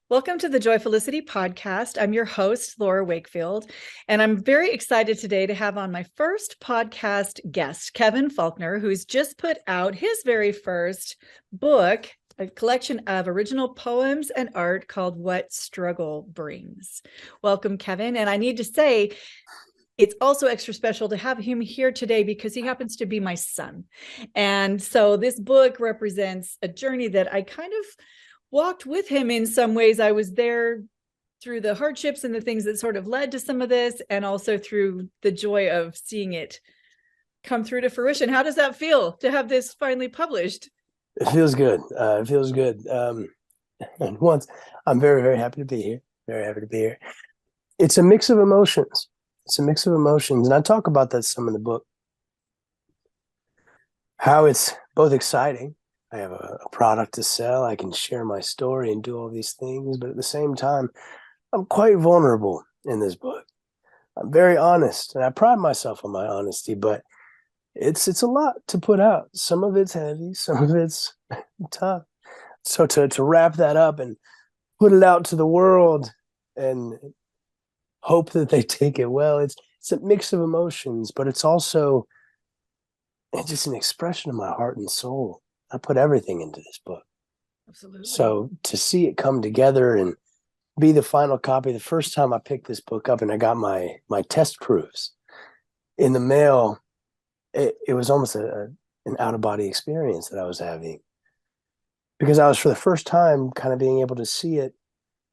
Welcome to the Joyfulicity podcast. I'm your host, Laura Wakefield, and I'm very excited today to have on my first podcast guest, Kevin Faulkner, who's just put out his very first book, a collection of original poems and art called What Struggle Brings. Welcome, Kevin. And I need to say, it's also extra special to have him here today because he happens to be my son. And so this book represents a journey that I kind of walked with him in some ways. I was there through the hardships and the things that sort of led to some of this, and also through the joy of seeing it come through to fruition. How does that feel to have this finally published? It feels good. It feels good. And once I'm very, very happy to be here. Very happy to be here. It's a mix of emotions. It's a mix of emotions. And I talk about that some in the book. How it's both exciting. I have a product to sell. I can share my story and do all these things. But at the same time, I'm quite vulnerable in this book. I'm very honest. And I pride myself on my honesty, but it's a lot to put out. Some of it's heavy, some of it's tough. So to wrap that up and put it out to the world and hope that they take it well, it's a mix of emotions, but it's also just an expression of my heart and soul. I put everything into this book. Absolutely. So to see it come together and be the final copy, the first time I picked this book up and I got my test proofs in the mail, it was almost an out-of-body experience that I was having, because I was for the first time kind of being able to see it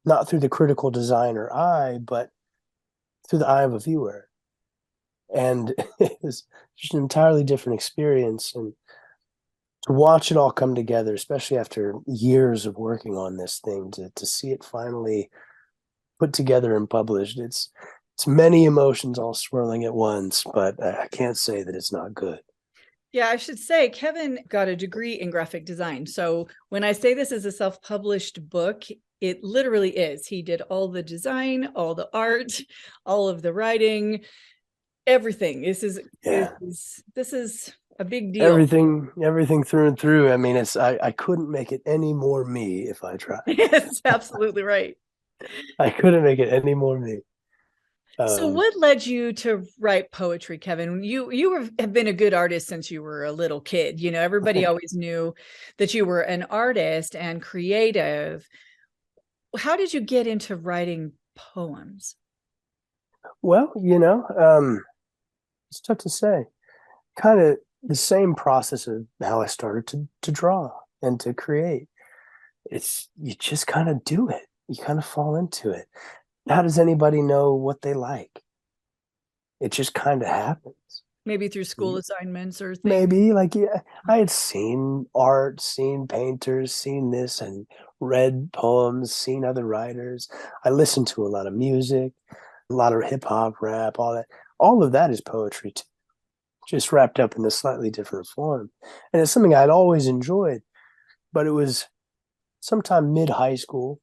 not through the critical designer eye, but through the eye of a viewer. And it was just an entirely different experience. And to watch it all come together, especially after years of working on this thing, to see it finally put together and published, it's many emotions all swirling at once, but I can't say that it's not good. Yeah, I should say Kevin got a degree in graphic design. So when I say this is a self-published book, it literally is. He did all the design, all the art, all of the writing, everything. This is a big deal. Everything through and through. I mean, I couldn't make it any more me if I tried. It's absolutely right. I couldn't make it any more me. So what led you to write poetry, Kevin? Have been a good artist since you were a little kid. You know, everybody always knew that you were an artist and creative. How did you get into writing poems? Well, it's tough to say. Kind of the same process of how I started to draw and to create. It's you just kind of do it. You kind of fall into it. How does anybody know what they like? It just kind of happens. Maybe through school assignments or things. Maybe like, yeah, I had seen art, seen painters, seen this, and read poems, seen other writers. I listened to a lot of music, a lot of hip hop, rap, all that. All of that is poetry too, just wrapped up in a slightly different form. And it's something I'd always enjoyed, but it was sometime mid high school.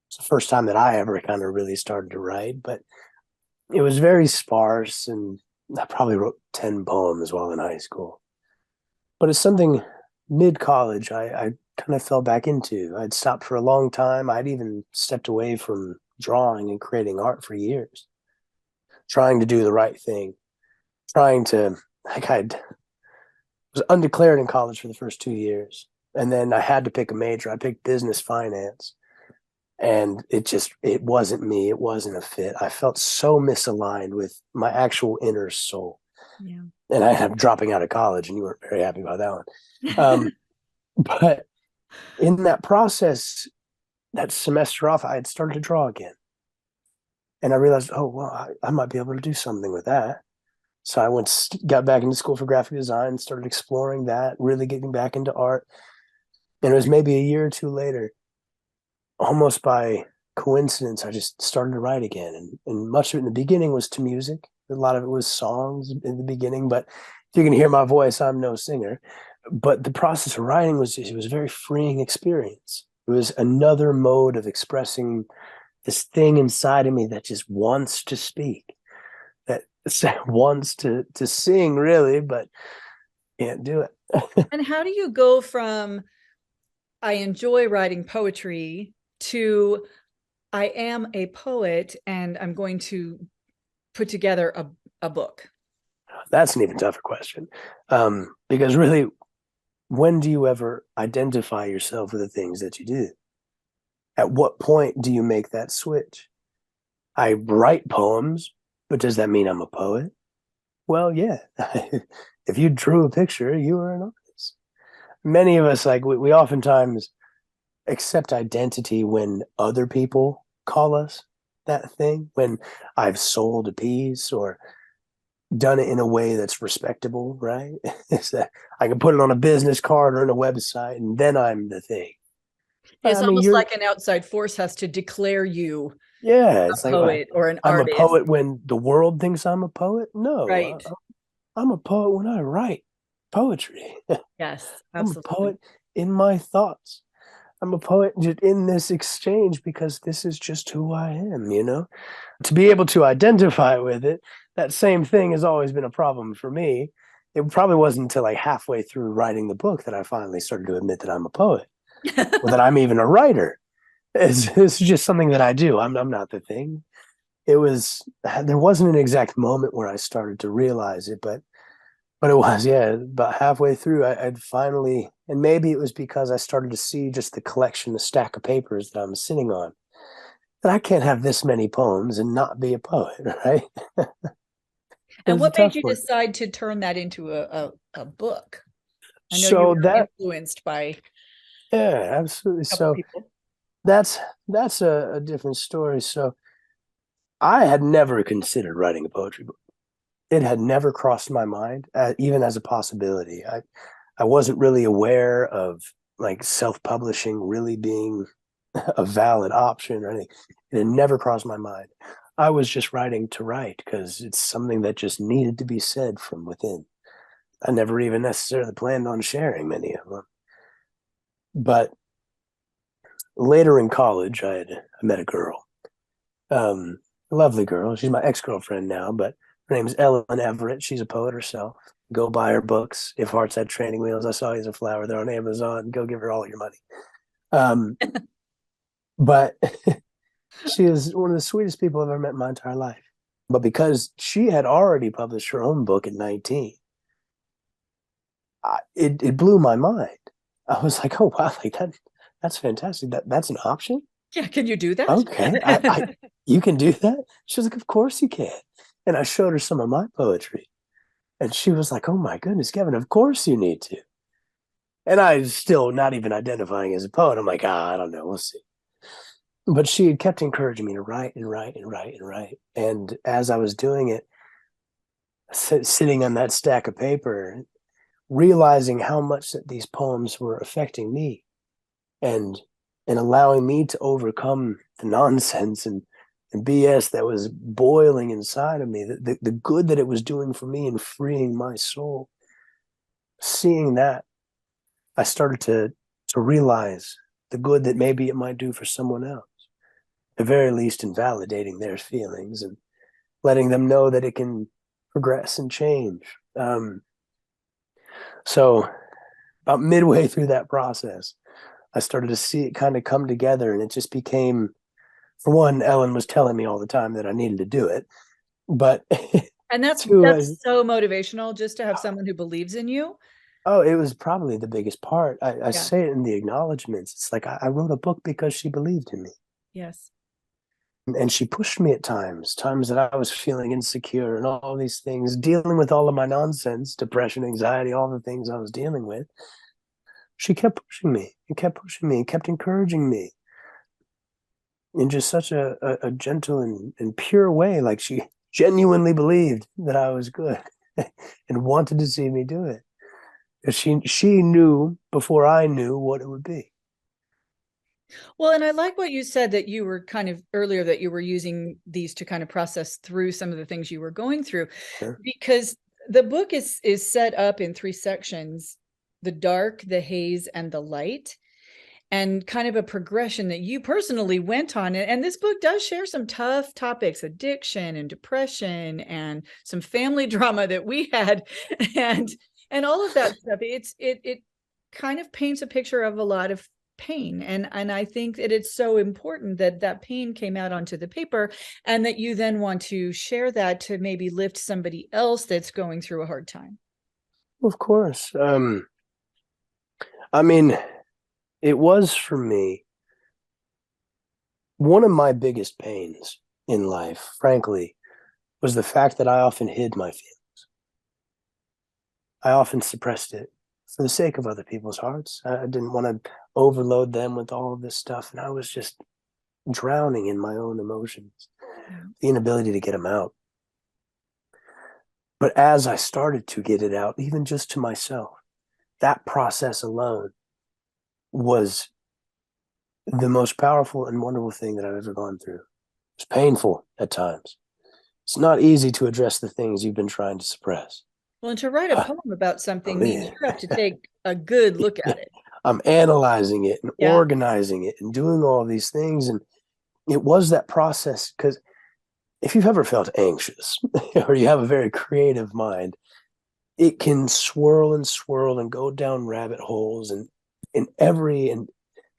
It's the first time that I ever kind of really started to write, but it was very sparse, and I probably wrote 10 poems while in high school. But it's something mid college I kind of fell back into. I'd stopped for a long time. I'd even stepped away from drawing and creating art for years, trying to do the right thing, trying to, like, I was undeclared in college for the first 2 years. And then I had to pick a major. I picked business finance. And it wasn't me. It wasn't a fit. I felt so misaligned with my actual inner soul. Yeah. And I ended up dropping out of college, and you weren't very happy about that one. But in that process, that semester off, I had started to draw again. And I realized, oh, well, I might be able to do something with that. So I got back into school for graphic design, started exploring that, really getting back into art. And it was maybe a year or two later, almost by coincidence, I just started to write again. And much of it in the beginning was to music. A lot of it was songs in the beginning, but if you can hear my voice, I'm no singer. But the process of writing it was a very freeing experience. It was another mode of expressing this thing inside of me that just wants to speak, that wants to sing, really, but can't do it. And how do you go from I enjoy writing poetry to I am a poet and I'm going to put together a book? That's an even tougher question. Because really, when do you ever identify yourself with the things that you do? At what point do you make that switch? I write poems, but does that mean I'm a poet? Well, yeah. If you drew a picture, you were an artist. Many of us, like, we oftentimes accept identity when other people call us that thing, when I've sold a piece or done it in a way that's respectable, right? It's that I can put it on a business card or in a website, and then I'm the thing. It's I mean, almost you're, like an outside force has to declare you yeah, a it's like poet or an I'm a artist. poet when the world thinks I'm a poet. No, Right. I'm a poet when I write poetry. Yes, I'm a absolutely. poet in my thoughts. I'm a poet just in this exchange because this is just who I am, you know? To be able to identify with it, that same thing has always been a problem for me. It probably wasn't until like halfway through writing the book that I finally started to admit that I'm a poet or that I'm even a writer. It's just something that I do. I'm not the thing. There wasn't an exact moment where I started to realize it, but it was, yeah, about halfway through, I'd finally, and maybe it was because I started to see just the collection, the stack of papers that I'm sitting on, that I can't have this many poems and not be a poet, right? It And was a what made tough you one. decide to turn that into a book? I know you So were that, influenced by a yeah, absolutely. couple So people. that's that's a different story. So I had never considered writing a poetry book. It had never crossed my mind, even as a possibility. I wasn't really aware of like self-publishing really being a valid option or anything. It had never crossed my mind. I was just writing to write because it's something that just needed to be said from within. I never even necessarily planned on sharing many of them. But later in college, I met a girl, a lovely girl. She's my ex-girlfriend now, but her name is Ellen Everett. She's a poet herself. Go buy her books. If Hearts Had Training Wheels, I Saw You as a Flower. They're on Amazon. Go give her all your money. Um, but she is one of the sweetest people I've ever met in my entire life. But because she had already published her own book at 19, it blew my mind. I was like, oh wow, like that's fantastic. That's an option. Yeah, can you do that? Okay, I you can do that. She was like, of course you can. And I showed her some of my poetry, and she was like, oh my goodness, Kevin, of course you need to. And I was still not even identifying as a poet. I'm like, I don't know, we'll see. But she had kept encouraging me to write and write and write and write. And as I was doing it, sitting on that stack of paper, realizing how much that these poems were affecting me and allowing me to overcome the nonsense and BS that was boiling inside of me, the good that it was doing for me and freeing my soul. Seeing that, I started to realize the good that maybe it might do for someone else. At the very least, in validating their feelings and letting them know that it can progress and change. So about midway through that process, I started to see it kind of come together, and it just became, for one, Ellen was telling me all the time that I needed to do it, but And that's two, that's so motivational just to have someone who believes in you. oh, it was probably the biggest part. I Yeah. say it in the acknowledgments. It's like I wrote a book because she believed in me. Yes. And she pushed me at times that I was feeling insecure and all these things, dealing with all of my nonsense, depression, anxiety, all the things I was dealing with. She kept pushing me and kept pushing me and kept encouraging me in just such a gentle and pure way. Like she genuinely believed that I was good and wanted to see me do it. She knew before I knew what it would be. Well, and I like what you said that you were kind of earlier that you were using these to kind of process through some of the things you were going through, Yeah. because the book is set up in three sections: the dark, the haze, and the light, and kind of a progression that you personally went on. And this book does share some tough topics: addiction and depression and some family drama that we had, and all of that stuff. It kind of paints a picture of a lot of pain. And I think that it's so important that that pain came out onto the paper, and that you then want to share that to maybe lift somebody else that's going through a hard time. Of course. I mean, it was for me one of my biggest pains in life, frankly, was the fact that I often hid my feelings. I often suppressed it for the sake of other people's hearts. I didn't want to overload them with all of this stuff. And I was just drowning in my own emotions, Yeah. the inability to get them out. But as I started to get it out, even just to myself, that process alone was the most powerful and wonderful thing that I've ever gone through. It's painful at times. It's not easy to address the things you've been trying to suppress. Well, and to write a poem about something means Yeah. you have to take a good look at it. I'm analyzing it and Yeah. organizing it and doing all these things. And it was that process, because if you've ever felt anxious or you have a very creative mind, it can swirl and go down rabbit holes and in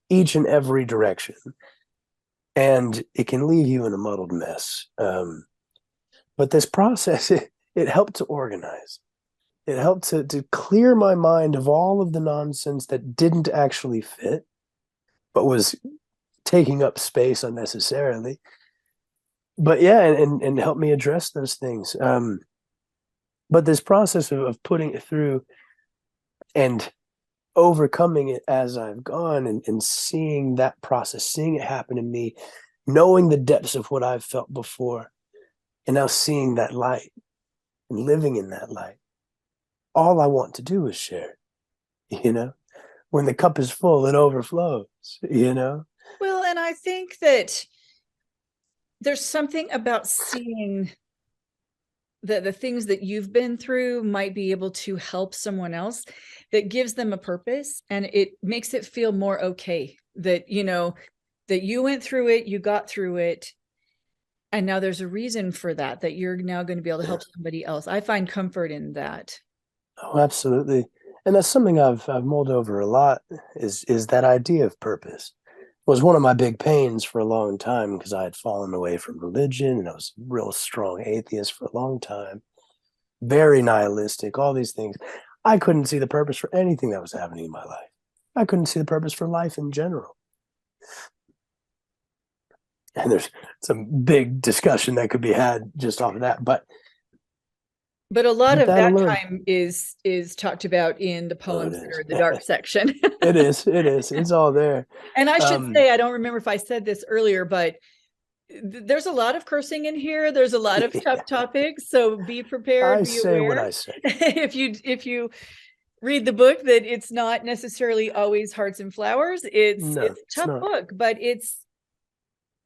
each and every direction. And it can leave you in a muddled mess. But this process, it helped to organize. It helped to clear my mind of all of the nonsense that didn't actually fit, but was taking up space unnecessarily. But yeah, and help me address those things. But this process of putting it through and overcoming it as I've gone, and seeing that process, seeing it happen in me, knowing the depths of what I've felt before, and now seeing that light and living in that light. All I want to do is share, when the cup is full, it overflows, Well, and I think that there's something about seeing that the things that you've been through might be able to help someone else, that gives them a purpose, and it makes it feel more okay that, that you went through it, you got through it, and now there's a reason for that, that you're now going to be able to help somebody else. I find comfort in that. Oh, absolutely. And that's something I've mulled over a lot, is that idea of purpose. It was one of my big pains for a long time, because I had fallen away from religion and I was a real strong atheist for a long time, very nihilistic, all these things. I couldn't see the purpose for anything that was happening in my life. I couldn't see the purpose for life in general. And there's some big discussion that could be had just off of that. But a lot of that alone, time is talked about in the poems that are in the dark section. It is. It's all there. And I should say, I don't remember if I said this earlier, but there's a lot of cursing in here. There's a lot of tough topics. So be prepared, be say aware. What I say. If you read the book, that it's not necessarily always hearts and flowers. It's a tough book, but it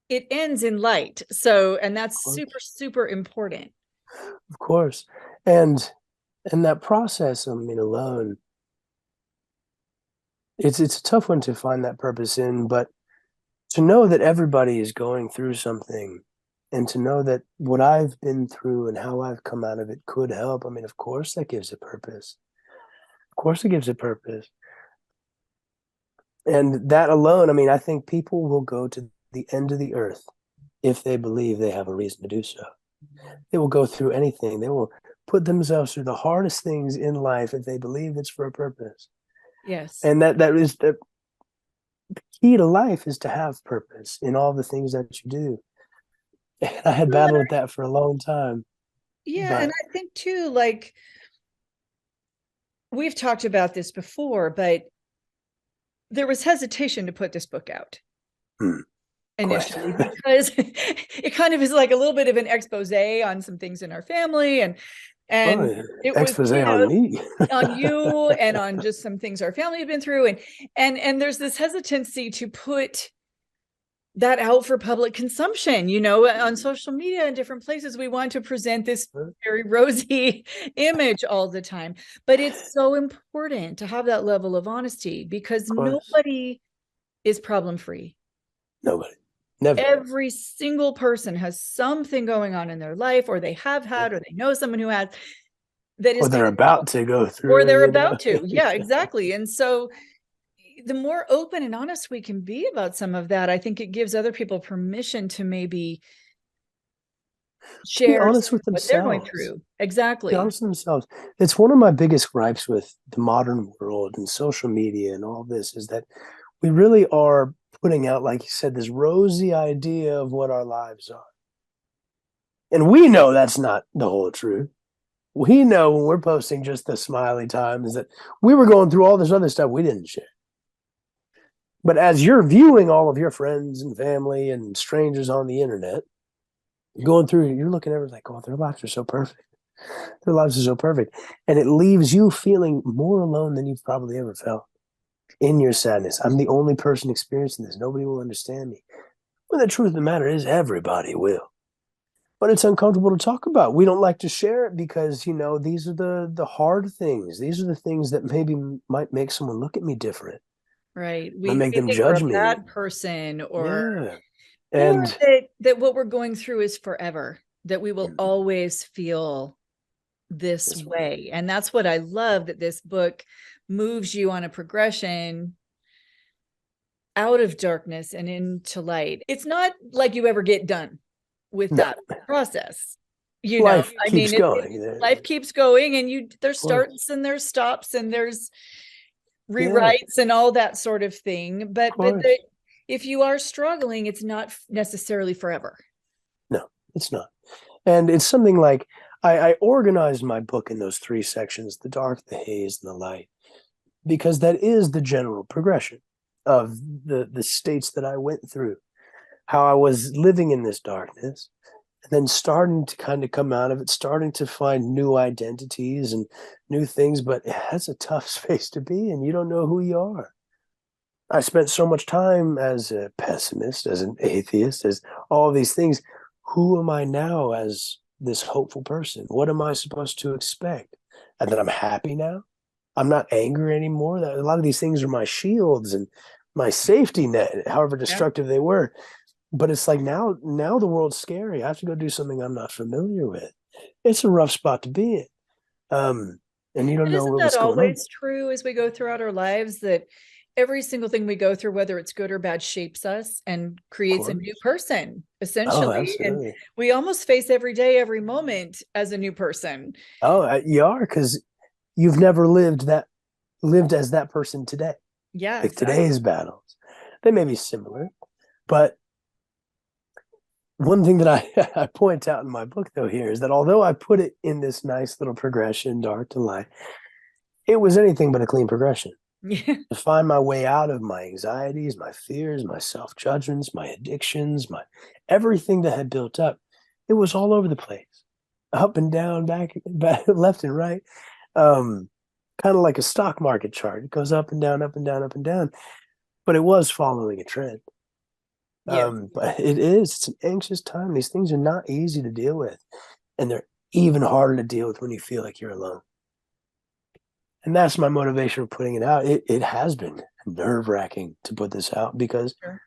ends in light. So, and that's super, super important. Of course. And that process, alone, it's a tough one to find that purpose in, but to know that everybody is going through something, and to know that what I've been through and how I've come out of it could help. Of course that gives a purpose. Of course it gives a purpose. And that alone, I think people will go to the end of the earth if they believe they have a reason to do so. They will go through anything. They will put themselves through the hardest things in life if they believe it's for a purpose. Yes. And that is the key to life, is to have purpose in all the things that you do. And I had battled with that for a long time. Yeah. And I think too, like, we've talked about this before, but there was hesitation to put this book out initially, because it kind of is like a little bit of an expose on some things in our family, and it was on me, on you, and on just some things our family had been through, and there's this hesitancy to put that out for public consumption, on social media and different places. We want to present this very rosy image all the time, but it's so important to have that level of honesty, because nobody is problem free. Nobody. Never. Every single person has something going on in their life, or they have had, or they know someone who has, that is, or they're about to go through, or they're about to. Yeah, exactly. And so the more open and honest we can be about some of that, I think it gives other people permission to maybe Be share honest with what they're going themselves. through. Be Exactly. honest with themselves. It's one of my biggest gripes with the modern world and social media and all this is that we really are putting out, like you said, this rosy idea of what our lives are. And we know that's not the whole truth. We know when we're posting just the smiley times that we were going through all this other stuff we didn't share. But as you're viewing all of your friends and family and strangers on the internet, you're going through, you're looking at everything like, oh, their lives are so perfect. Their lives are so perfect. And it leaves you feeling more alone than you've probably ever felt in your sadness. I'm the only person experiencing this. Nobody will understand me. Well, the truth of the matter is, everybody will. But it's uncomfortable to talk about. We don't like to share it because, these are the hard things. These are the things that maybe might make someone look at me different. Right. Might We make them think we're judge a me. bad person, Yeah. or And that what we're going through is forever, that we will always feel this this way. And that's what I love, that this book moves you on a progression out of darkness and into light. It's not like you ever get done with no, that process. life I keeps mean, going. life keeps going, and there's Of course. starts and there's stops and there's Yeah, of rewrites and all that sort of thing. But course. if you are struggling, it's not necessarily forever. No, it's not. And it's something like I organized my book in those three sections: the dark, the haze, and the light, because that is the general progression of the states that I went through. How I was living in this darkness, and then starting to kind of come out of it, starting to find new identities and new things, but that's a tough space to be in. You don't know who you are. I spent so much time as a pessimist, as an atheist, as all of these things. Who am I now as this hopeful person? What am I supposed to expect? And that I'm happy now? I'm not angry anymore. That a lot of these things are my shields and my safety net, however Yeah. destructive they were. But it's like now the world's scary. I have to go do something I'm not familiar with. It's a rough spot to be in. And you don't And know isn't that what's going on. always true as we go throughout our lives, that every single thing we go through, whether it's good or bad, shapes us and Of creates a new course. person, Oh, essentially. And absolutely. we almost face every day, every moment as a new person. Oh, you are because you've never lived as that person today. Yeah, Like exactly. today's battles, they may be similar, but one thing that I point out in my book though here is that although I put it in this nice little progression, dark to light, it was anything but a clean progression. Yeah. To find my way out of my anxieties, my fears, my self judgments, my addictions, my everything that had built up, it was all over the place, up and down, back left and right. Um, Kind of like a stock market chart. It goes up and down, up and down, up and down. But it was following a trend. Yeah. But it's an anxious time. These things are not easy to deal with. And they're even harder to deal with when you feel like you're alone. And that's my motivation for putting it out. It has been nerve wracking to put this out because Sure.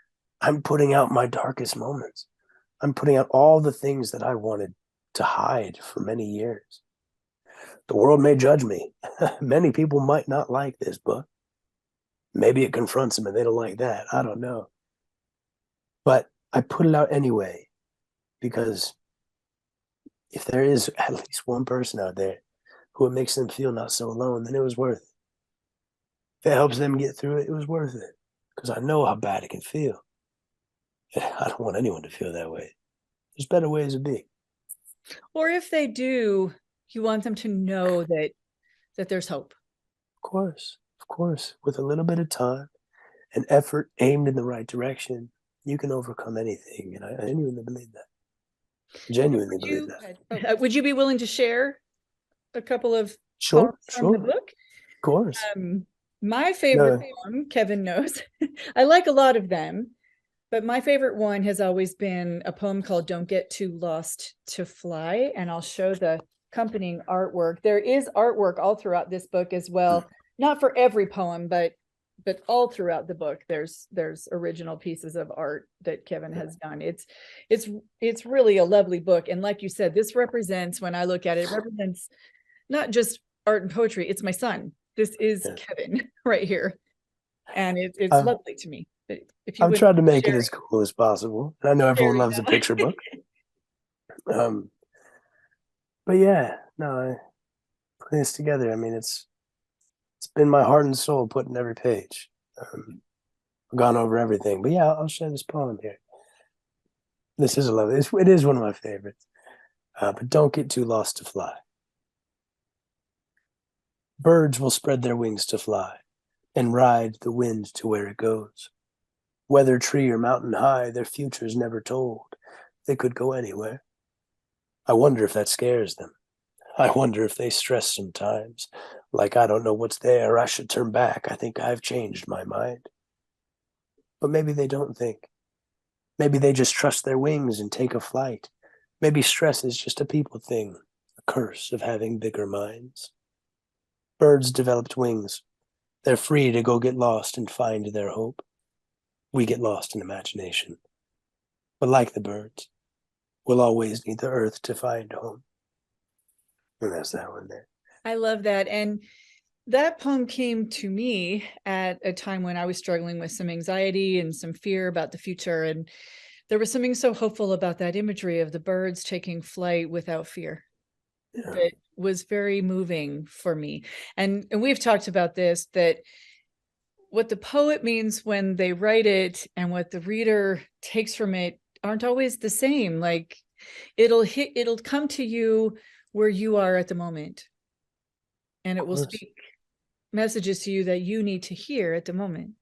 I'm putting out my darkest moments. I'm putting out all the things that I wanted to hide for many years. The world may judge me. Many people might not like this book. Maybe it confronts them and they don't like that. I don't know. But I put it out anyway because if there is at least one person out there who it makes them feel not so alone, then it was worth it. If it helps them get through it, it was worth it. Because I know how bad it can feel. I don't want anyone to feel that way. There's better ways to be. Or if they do, you want them to know that there's hope. Of course. Of course. With a little bit of time and effort aimed in the right direction, you can overcome anything. And I genuinely believe that. Genuinely believe that. Would you be willing to share a couple of poems Sure, from the sure. Of book? course. My favorite No, poem, Kevin knows, I like a lot of them, but my favorite one has always been a poem called Don't Get Too Lost to Fly. And I'll show the accompanying artwork. There is artwork all throughout this book as well. Not for every poem, but all throughout the book there's original pieces of art that Kevin has done. It's really a lovely book. And like you said, this represents, when I look at it, it represents not just art and poetry, it's my son. This is yeah. Kevin right here. and it's I've, lovely to me. But if you I've wouldn't tried to make it share, as cool as possible. And I know there everyone we loves a go. picture book. Um, but yeah, no, putting this together, I mean, it's been my heart and soul put in every page. I've gone over everything. But yeah, I'll share this poem here. This is a lovely, it is one of my favorites. But don't get too lost to fly. Birds will spread their wings to fly and ride the wind to where it goes. Whether tree or mountain high, their future's never told. They could go anywhere. I wonder if that scares them. I wonder if they stress sometimes. Like, I don't know what's there. I should turn back. I think I've changed my mind. But maybe they don't think. Maybe they just trust their wings and take a flight. Maybe stress is just a people thing, a curse of having bigger minds. Birds developed wings. They're free to go get lost and find their hope. We get lost in imagination. But like the birds, we'll always need the earth to find home. And that's that one there. I love that. And that poem came to me at a time when I was struggling with some anxiety and some fear about the future. And there was something so hopeful about that imagery of the birds taking flight without fear Yeah, that was very moving for me. And we've talked about this, that what the poet means when they write it and what the reader takes from it aren't always the same. Like it'll come to you where you are at the moment, and it of will course. speak messages to you that you need to hear at the moment.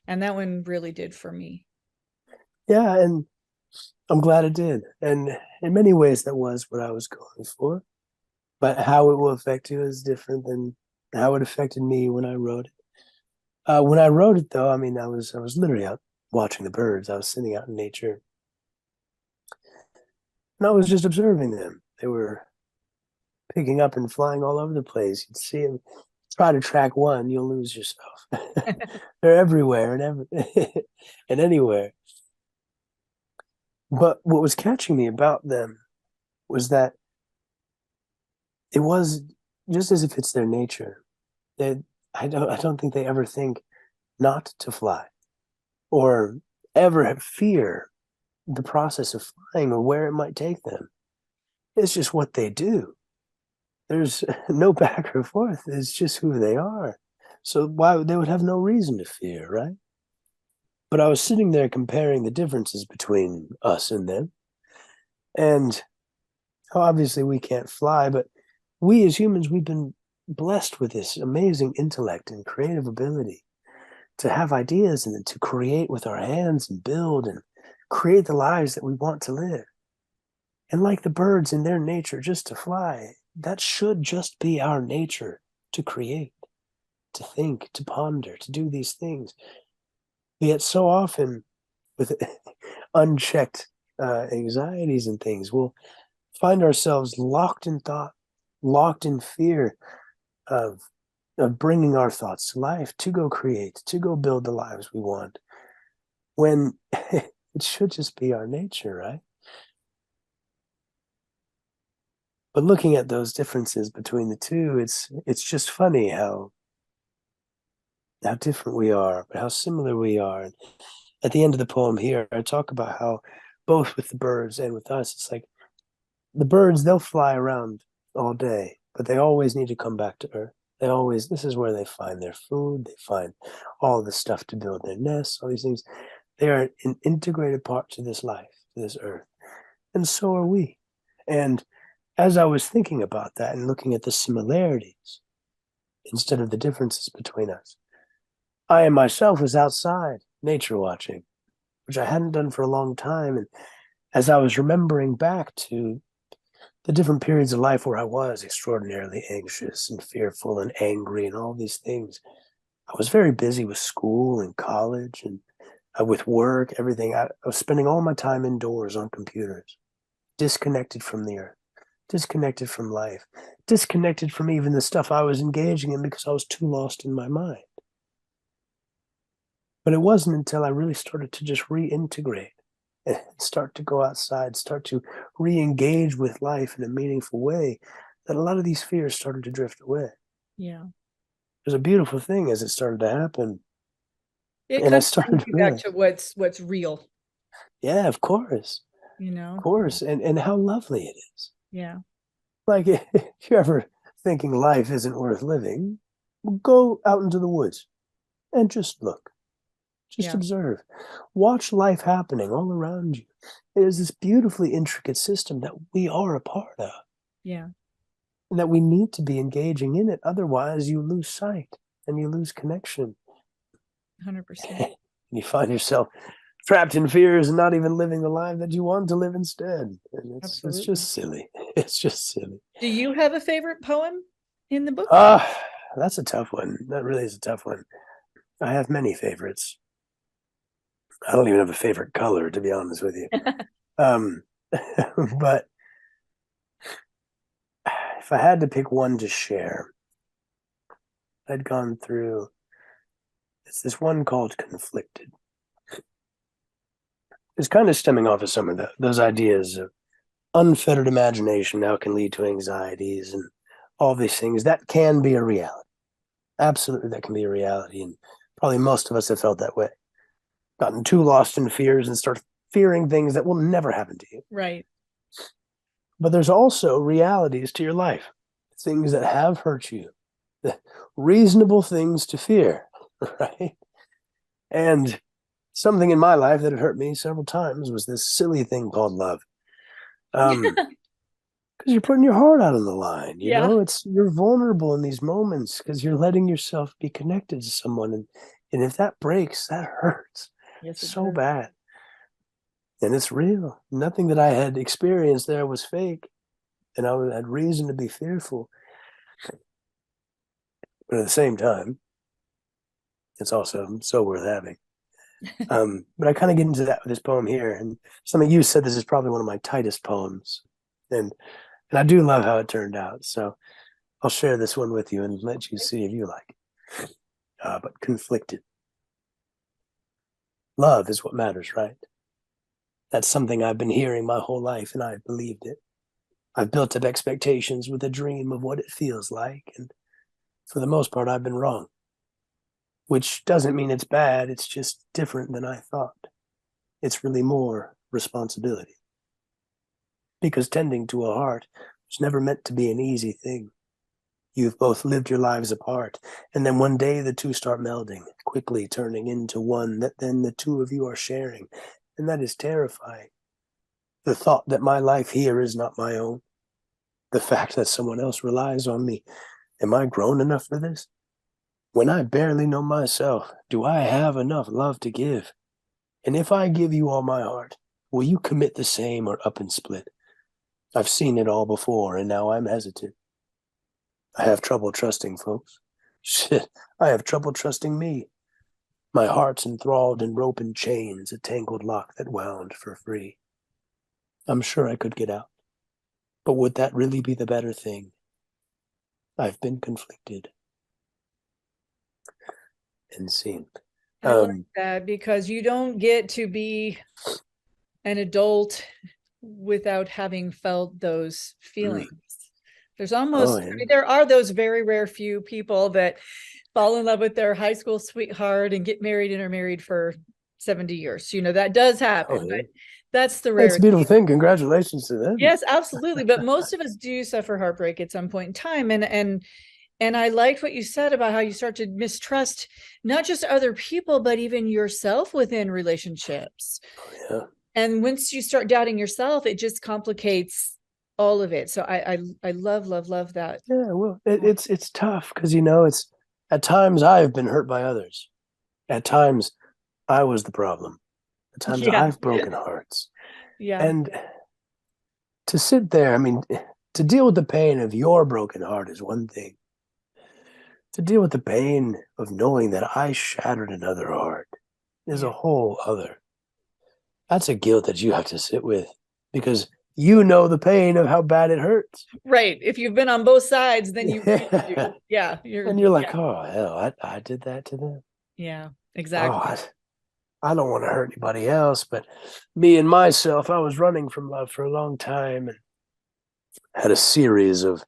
And that one really did for me. Yeah, and I'm glad it did. And in many ways, that was what I was going for. But how it will affect you is different than how it affected me when I wrote it. When I wrote it, though, I mean, I was literally out watching the birds. I was sitting out in nature, and I was just observing them. They were picking up and flying all over the place. You'd see them. Try to track one, you'll lose yourself. They're everywhere and and anywhere. But what was catching me about them was that it was just as if it's their nature. They, I don't think they ever think not to fly or ever fear the process of flying or where it might take them. It's just what they do. There's no back or forth. It's just who they are. So why they would have no reason to fear, right? But I was sitting there comparing the differences between us and them. And obviously we can't fly, but we as humans, we've been blessed with this amazing intellect and creative ability to have ideas and to create with our hands and build and create the lives that we want to live. And like the birds in their nature, just to fly, that should just be our nature to create, to think, to ponder, to do these things. Yet so often, with unchecked anxieties and things, we'll find ourselves locked in thought, locked in fear of bringing our thoughts to life, to go create, to go build the lives we want, when it should just be our nature, right? But looking at those differences between the two, it's just funny how different we are, but how similar we are. And at the end of the poem here, I talk about how both with the birds and with us, it's like the birds, they'll fly around all day, but they always need to come back to earth. They always, this is where they find their food, they find all the stuff to build their nests, all these things. They are an integrated part to this life, to this earth. And so are we. And as I was thinking about that and looking at the similarities instead of the differences between us, I myself was outside nature watching, which I hadn't done for a long time. And as I was remembering back to the different periods of life where I was extraordinarily anxious and fearful and angry and all these things, I was very busy with school and college and with work, everything. I was spending all my time indoors on computers, disconnected from the earth, disconnected from life, disconnected from even the stuff I was engaging in because I was too lost in my mind. But it wasn't until I really started to just reintegrate and start to go outside, start to re-engage with life in a meaningful way, that a lot of these fears started to drift away. Yeah. It was a beautiful thing as it started to happen. It And I kind of brings started you back really, to what's real, yeah, of course, you know? and how lovely it is. Yeah. Like if you're ever thinking life isn't worth living, go out into the woods and just look, just Yeah. observe, watch life happening all around you. It is this beautifully intricate system that we are a part of, Yeah. and that we need to be engaging in it. Otherwise, you lose sight and you lose connection. 100%. And you find yourself trapped in fears and not even living the life that you want to live instead. And it's Absolutely. just silly. It's just silly. Do you have a favorite poem in the book? Ah, that's a tough one. That really is a tough one. I have many favorites. I don't even have a favorite color, to be honest with you. Um, but if I had to pick one to share, I'd gone through. It's this one called "Conflicted." It's kind of stemming off of some of those ideas of unfettered imagination now can lead to anxieties and all these things. That can be a reality. Absolutely, that can be a reality. And probably most of us have felt that way. Gotten too lost in fears and start fearing things that will never happen to you. Right. But there's also realities to your life, things that have hurt you, reasonable things to fear, right? And something in my life that had hurt me several times was this silly thing called love. Because you're putting your heart out on the line, Yeah. it's you're vulnerable in these moments because you're letting yourself be connected to someone, and if that breaks, that hurts Yes, it so does. bad, and it's real. Nothing that I had experienced there was fake, and I had reason to be fearful, but at the same time, it's also so worth having. But I kind of get into that with this poem here, and something you said, this is probably one of my tightest poems, and I do love how it turned out. So I'll share this one with you and let you see if you like it. But conflicted. Love is what matters, right? That's something I've been hearing my whole life, and I've believed it. I've built up expectations with a dream of what it feels like, and for the most part, I've been wrong. Which doesn't mean it's bad, it's just different than I thought. It's really more responsibility. Because tending to a heart was never meant to be an easy thing. You've both lived your lives apart, and then one day the two start melding, quickly turning into one that then the two of you are sharing, and that is terrifying. The thought that my life here is not my own, the fact that someone else relies on me. Am I grown enough for this? When I barely know myself, do I have enough love to give? And if I give you all my heart, will you commit the same or up and split? I've seen it all before, and now I'm hesitant. I have trouble trusting folks. Shit, I have trouble trusting me. My heart's enthralled in rope and chains, a tangled lock that wound for free. I'm sure I could get out, but would that really be the better thing? I've been conflicted and seen. I like that because you don't get to be an adult without having felt those feelings. There's Oh, almost, yeah. I mean, there are those very rare few people that fall in love with their high school sweetheart and get married and are married for 70 years. That does Oh, happen, yeah. but that's the It's a rarity. beautiful thing. Congratulations to them. Yes, absolutely. But most of us do suffer heartbreak at some point in time. And I liked what you said about how you start to mistrust not just other people, but even yourself within relationships. Oh, yeah. And once you start doubting yourself, it just complicates all of it. So I love that. Yeah, well, it's tough because it's at times I've been hurt by others. At times I was the problem. At times Yeah. I've broken hearts. Yeah. And to sit there, I mean, to deal with the pain of your broken heart is one thing. To deal with the pain of knowing that I shattered another heart is Yeah. a whole other. That's a guilt that you have to sit with because you know the pain of how bad it hurts. Right. If you've been on both sides, then you really Yeah. do. Yeah. And you're like, oh, hell, I did that to them. Yeah, Oh, exactly. I don't want to hurt anybody else, but me and myself, I was running from love for a long time and had a series of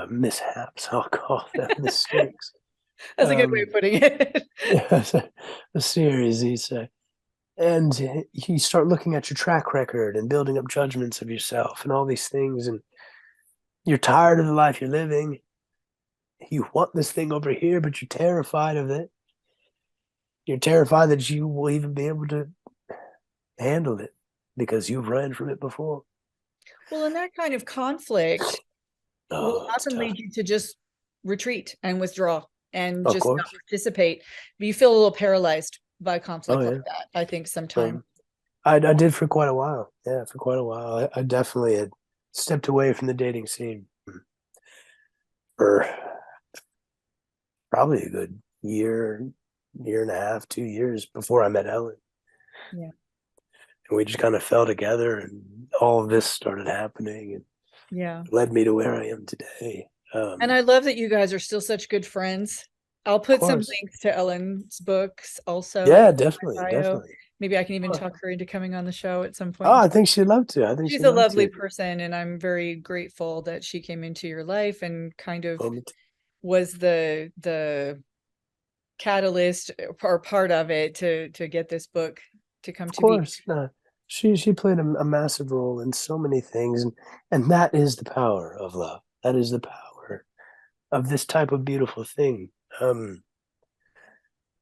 mishaps, I'll call them mistakes. That's a good way of putting it. A series, you say. And you start looking at your track record and building up judgments of yourself and all these things. And you're tired of the life you're living. You want this thing over here, but you're terrified of it. You're terrified that you will even be able to handle it because you've ran from it before. Well, in that kind of conflict will Oh, it's often tough. lead you to just retreat and withdraw and Of just not course. participate. But you feel a little paralyzed by Oh, conflict like yeah. that, I think sometimes. Um, I did for quite a while. Yeah, for quite a while. I definitely had stepped away from the dating scene for probably a good year and a half, 2 years before I met Ellen. Yeah. And we just kind of fell together, and all of this started happening and Yeah. led me to where I am today. And I love that you guys are still such good friends. I'll Of put some course. links to Ellen's books also in Yeah, definitely, my bio. definitely. Maybe I can even Oh, talk her into coming on the show at some oh, point. I think she'd love to. I think She's she'd a love lovely to. person, and I'm very grateful that she came into your life and kind of Um, was the catalyst or part of it to get this book to come of to be. course, she played a massive role in so many things, and that is the power of love. That is the power of this type of beautiful thing. Um,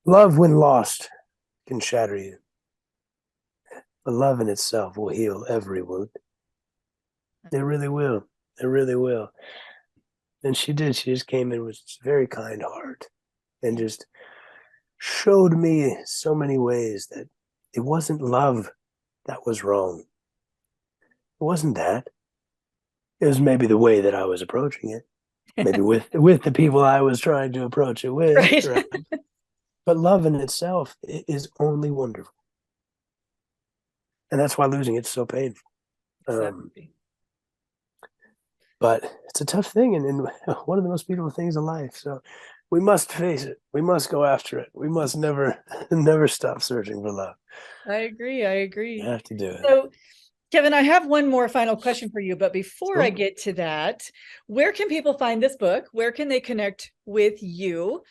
Love, when lost, can shatter you, but love in itself will heal every wound. It really will. It really will. And she did. She just came in with a very kind heart and just showed me so many ways that it wasn't love that was wrong. It wasn't that. It was maybe the way that I was approaching it, maybe with the people I was trying to approach it with, Right. right? But love in itself is only wonderful, and that's why losing it's so painful. Um, Exactly. but it's a tough thing, and one of the most beautiful things in life. So we must face it. We must go after it. We must never, never stop searching for love. I agree. I We agree. have to do it. So, Kevin, I have one more final question for you. But before I Sure, get to that, where can people find this book? Where can they connect with you?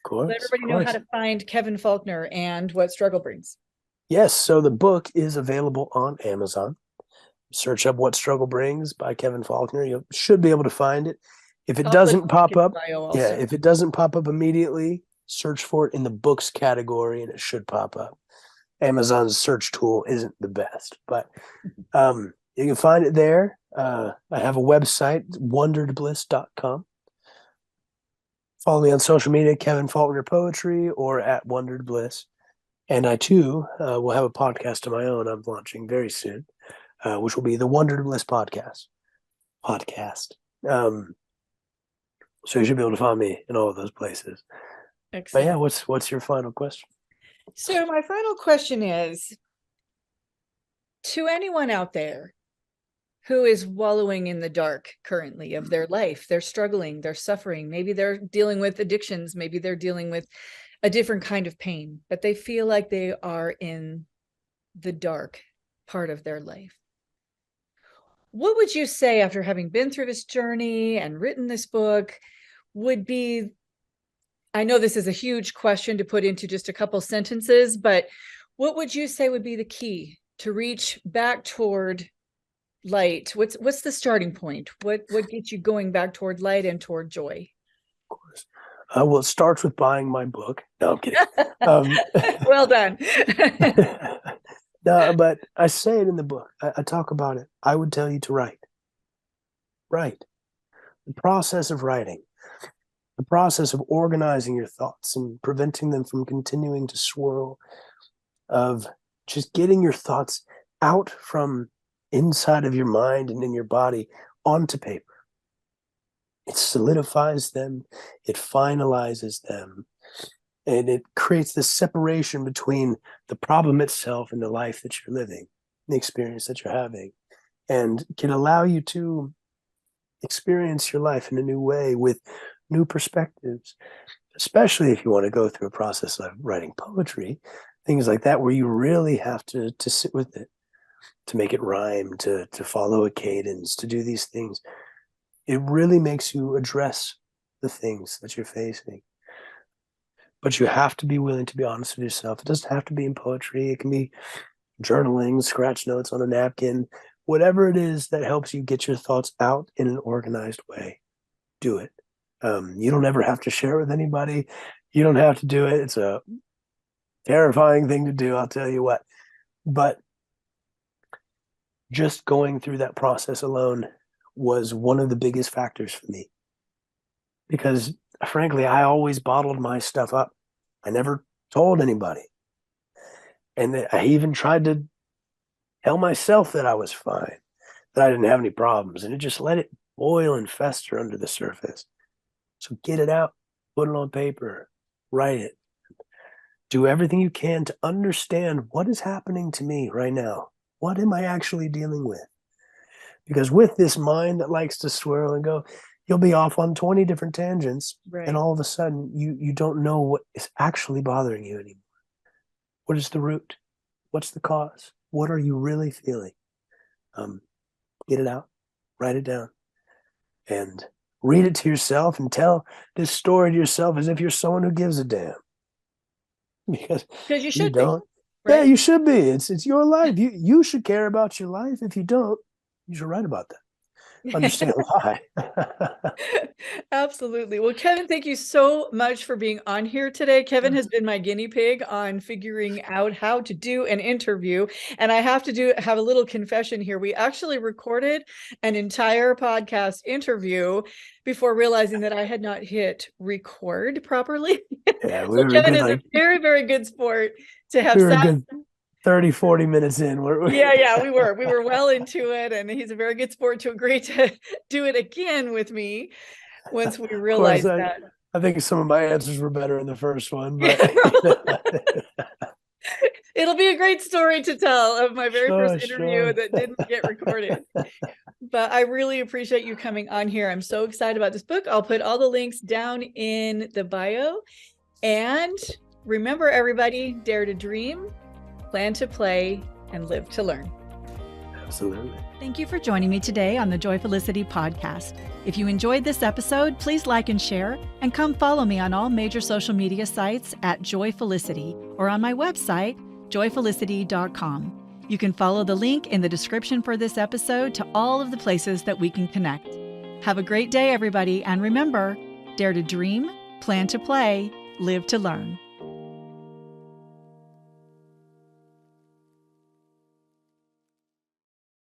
Let of everybody know how course. to find Kevin Faulkner and what struggle brings. Yes. So the book is available on Amazon. Search up "What Struggle Brings" by Kevin Faulkner. You should be able to find it. If it I'll put a doesn't link pop in the up, bio yeah, also. if it doesn't pop up immediately, search for it in the books category, and it should pop up. Amazon's search tool isn't the best, but you can find it there. I have a website, wonderedbliss.com. Follow me on social media, Kevin Faulkner Poetry, or at Wondered Bliss. And I too will have a podcast of my own I'm launching very soon, which will be the Wondered Bliss podcast. Um, so you should be able to find me in all of those places. But yeah, Excellent. what's your final question? So, my final question is to anyone out there who is wallowing in the dark currently of their life, they're struggling, they're suffering, maybe they're dealing with addictions, maybe they're dealing with a different kind of pain, but they feel like they are in the dark part of their life. What would you say after having been through this journey and written this book would be, I know this is a huge question to put into just a couple sentences, but what would you say would be the key to reach back toward light? What's the starting point? What gets you going back toward light and toward joy? Of course. Well, it starts with buying my book. No, I'm kidding. Um, Well done. no, but I say it in the book. I talk about it. I would tell you to write. Write. The process of writing, the process of organizing your thoughts and preventing them from continuing to swirl, of just getting your thoughts out from inside of your mind and in your body onto paper. It solidifies them, it finalizes them, and it creates this separation between the problem itself and the life that you're living, the experience that you're having, and can allow you to experience your life in a new way with new perspectives, especially if you want to go through a process of writing poetry, things like that, where you really have to sit with it, to make it rhyme, to follow a cadence, to do these things. It really makes you address the things that you're facing. But you have to be willing to be honest with yourself. It doesn't have to be in poetry. It can be journaling, scratch notes on a napkin, whatever it is that helps you get your thoughts out in an organized way. Do it. You don't ever have to share it with anybody. You don't have to do it. It's a terrifying thing to do, I'll tell you what. But just going through that process alone was one of the biggest factors for me. Because frankly, I always bottled my stuff up. I never told anybody. And I even tried to tell myself that I was fine, that I didn't have any problems, and it just let it boil and fester under the surface. So get it out, put it on paper, write it. Do everything you can to understand what is happening to me right now. What am I actually dealing with? Because with this mind that likes to swirl and go, you'll be off on 20 different tangents, Right. and all of a sudden you don't know what is actually bothering you anymore. What is the root? What's the cause? What are you really feeling? Get it out, write it down, and read it to yourself and tell this story to yourself as if you're someone who gives a damn. Because you should don't. Be, right? Yeah, you should be. It's your life. You should care about your life. If you don't, you should write about that. Understand why. Absolutely. Well, Kevin, thank you so much for being on here today. Kevin has been my guinea pig on figuring out how to do an interview. And I have to have a little confession here. We actually recorded an entire podcast interview before realizing that I had not hit record properly. Yeah, so Kevin is a very, very good sport to have sat. Good 30, 40 minutes in. Yeah, we were well into it, and he's a very good sport to agree to do it again with me once we realized that. I think some of my answers were better in the first one, but it'll be a great story to tell of my very first interview that didn't get recorded. But I really appreciate you coming on here. I'm so excited about this book. I'll put all the links down in the bio. And remember, everybody, dare to dream, plan to play, and live to learn. Absolutely. Thank you for joining me today on the Joyfulicity podcast. If you enjoyed this episode, please like and share, and come follow me on all major social media sites at Joyfulicity or on my website, joyfulicity.com. You can follow the link in the description for this episode to all of the places that we can connect. Have a great day, everybody, and remember, dare to dream, plan to play, live to learn.